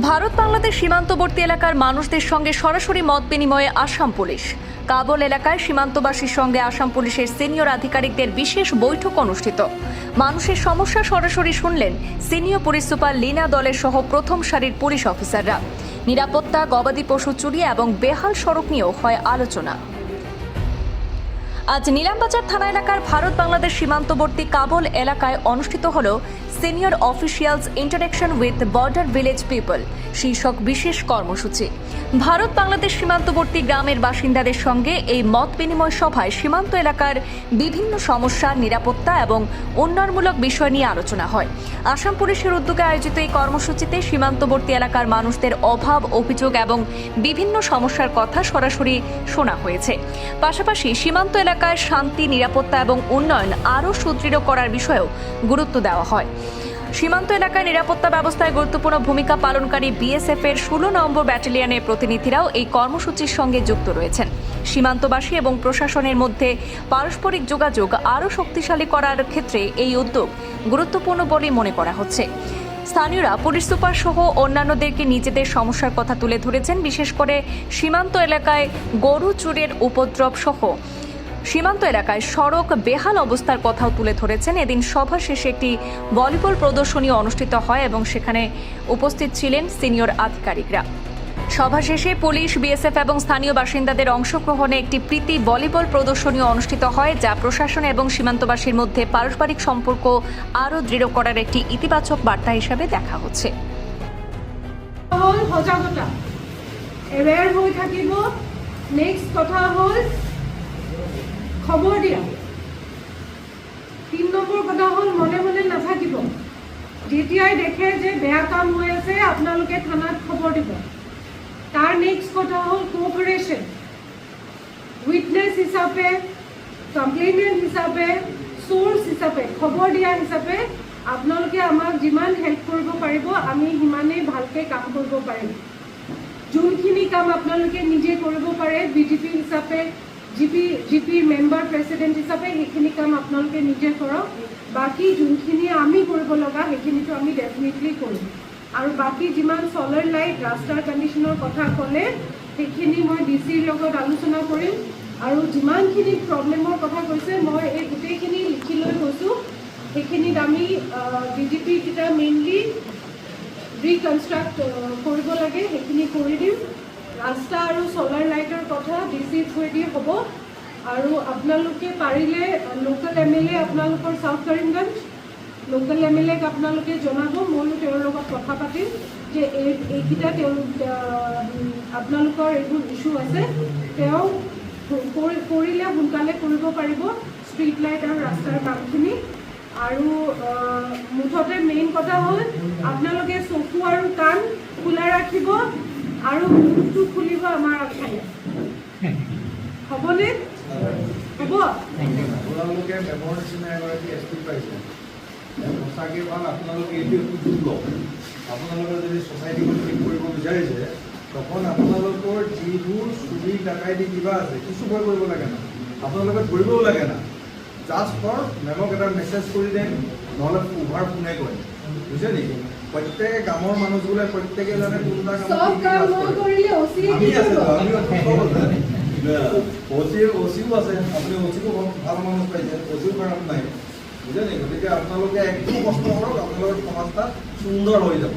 ভারত বাংলাদেশ সীমান্তবর্তী এলাকার মানুষদের সঙ্গে সরাসরি মত বিনিময়ে আসাম পুলিশ। কাবল এলাকায় সীমান্তবাসীর সঙ্গে আসাম পুলিশের সিনিয়র আধিকারিকদের বিশেষ বৈঠক অনুষ্ঠিত। মানুষের সমস্যা সরাসরি শুনলেন সিনিয়র পুলিশ সুপার লীনা দলের সহ প্রথম সারির পুলিশ অফিসাররা। নিরাপত্তা, গবাদি পশু চুরি এবং বেহাল সড়ক নিয়েও হয় আলোচনা। আজ নিলামবাজার থানা এলাকার ভারত বাংলাদেশ সীমান্তবর্তী কাবল এলাকায় অনুষ্ঠিত হল senior officials interaction with border village people শীর্ষক বিশেষ কর্মসূচি। ভারত বাংলাদেশ সীমান্তবর্তী গ্রামের বাসিন্দাদের সঙ্গে এই মত বিনিময় সভায় সীমান্ত এলাকার বিভিন্ন সমস্যা, নিরাপত্তা এবং উন্নয়নমূলক বিষয় নিয়ে আলোচনা হয়। আসাম পুলিশের উদ্যোগে আয়োজিত এই কর্মসূচিতে সীমান্তবর্তী এলাকার মানুষদের অভাব, অভিযোগ এবং বিভিন্ন সমস্যার কথা সরাসরি শোনা হয়েছে। পাশাপাশি সীমান্ত এলাকায় শান্তি, নিরাপত্তা এবং উন্নয়ন আরও সুদৃঢ় করার বিষয়েও গুরুত্ব দেওয়া হয়। সীমান্ত এলাকায় নিরাপত্তা ব্যবস্থায় গুরুত্বপূর্ণ ভূমিকা পালনকারী বিএসএফ এর 16 নম্বর ব্যাটালিয়নের প্রতিনিধিরাও এই কর্মসূচির সঙ্গে যুক্ত রয়েছেন। সীমান্তবাসী এবং প্রশাসনের মধ্যে পারস্পরিক যোগাযোগ আরও শক্তিশালী করার ক্ষেত্রে এই উদ্যোগ গুরুত্বপূর্ণ বলে মনে করা হচ্ছে। স্থানীয়রা পুলিশ সুপার সহ অন্যান্যদেরকে নিজেদের সমস্যার কথা তুলে ধরেছেন। বিশেষ করে সীমান্ত এলাকায় গরু চুরির উপদ্রব সহ সীমান্ত এলাকায় সড়ক বেহাল অবস্থার কথাও তুলে ধরেছেন। এদিন সভা শেষে একটি ভলিবল প্রদর্শনী অনুষ্ঠিত হয় এবং সেখানে উপস্থিত ছিলেন সিনিয়র আধিকারিকরা। সভা শেষে পুলিশ, বিএসএফ এবং স্থানীয় বাসিন্দাদের অংশগ্রহণে একটি প্রীতি ভলিবল প্রদর্শনী অনুষ্ঠিত হয়, যা প্রশাসন এবং সীমান্তবাসীর মধ্যে পারস্পরিক সম্পর্ক আরও দৃঢ় করার একটি ইতিবাচক বার্তা হিসাবে দেখা হচ্ছে। খবর দিয়া 3 নম্বৰ কথা হল মনে মনে নাথাকিব। যেতিয়াই দেখে যে বেয়া কাম হৈ আছে আপোনালোকে থানাত খবৰ দিব। তাৰ নেক্সট কথা হল কোঅপাৰেশ্যন। উইটনেছ হিচাপে, কমপ্লেইনেণ্ট হিচাপে, সোৰ্স হিচাপে, খবৰ দিয়া হিচাপে আপোনালোকে আমাক যিমান হেল্প কৰিব পাৰিব আমি সিমানেই ভালকৈ কাম কৰিব পাৰিম। যোনখিনি কাম আপোনালোকে নিজে কৰিব পাৰে বিজেপি হিচাপে, জিপি মেম্বাৰ প্ৰেচিডেণ্ট হিচাপে সেইখিনি কাম আপোনালোকে নিজে কৰক। বাকী যোনখিনি আমি কৰিব লগা সেইখিনিতো আমি ডেফিনেটলি কৰিম। আৰু বাকী যিমান চলাৰ লাইট, ৰাস্তাৰ কণ্ডিশ্যনৰ কথা ক'লে সেইখিনি মই ডিচিৰ লগত আলোচনা কৰিম। আৰু যিমানখিনি প্ৰব্লেমৰ কথা কৈছে মই এই গোটেইখিনি লিখি লৈ গৈছোঁ। সেইখিনিত আমি বিজেপিকেইটা মেইনলি ৰিকনষ্ট্ৰাক্ট কৰিব লাগে সেইখিনি কৰি দিম। ৰাস্তা আৰু চলাৰ লাইটৰ কথা ডিচিৰ থ্ৰুৱেদি হ'ব। আৰু আপোনালোকে পাৰিলে লোকেল MLA আপোনালোকৰ চাউথ কৰিমগঞ্জ লোকেল MLAক আপোনালোকে জনাব। ময়ো তেওঁৰ লগত কথা পাতিম যে এইকেইটা আপোনালোকৰ এইবোৰ ইছ্যু আছে, তেওঁ কৰিলে সোনকালে কৰিব পাৰিব ষ্ট্ৰীট লাইট আৰু ৰাস্তাৰ কামখিনি। আৰু মুঠতে মেইন কথা হ'ল আপোনালোকে চকু আৰু কাণ খোলা ৰাখিব আৰু মুখটো খুলিব আমাৰ আগফালে। হ'বনে? হ'ব। আপোনালোকে মেমৰ নিচিনা এগৰাকী SP পাইছে, সঁচাকৈ ভাল। আপোনালোকে এইটো সুযোগ লওক। আপোনালোকে যদি ছ'চাইটিখন ঠিক কৰিব বিচাৰিছে তখন আপোনালোকৰ যিবোৰ চুৰি ডাকাইতি কিবা আছে কিছু ভয় কৰিব লাগে না, আপোনালোকে ধৰিবও লাগে না। জাষ্ট ফৰ মেমক এটা মেছেজ কৰি দেন, নহ'লে অভাৰ ফোনে কৰে, বুজিছে নেকি? প্ৰত্যেকে গাঁৱৰ মানুহবোৰে প্ৰত্যেকে জানে কোনটা কাম OCও আছে। আপুনি OCকো ভাল মানুহ পাইছে, OCও খাৰাপ নাই, বুজে নেকি? গতিকে আপোনালোকে একদম কষ্ট কৰক, আপোনালোকৰ সমাজটা সুন্দৰ হৈ যাব।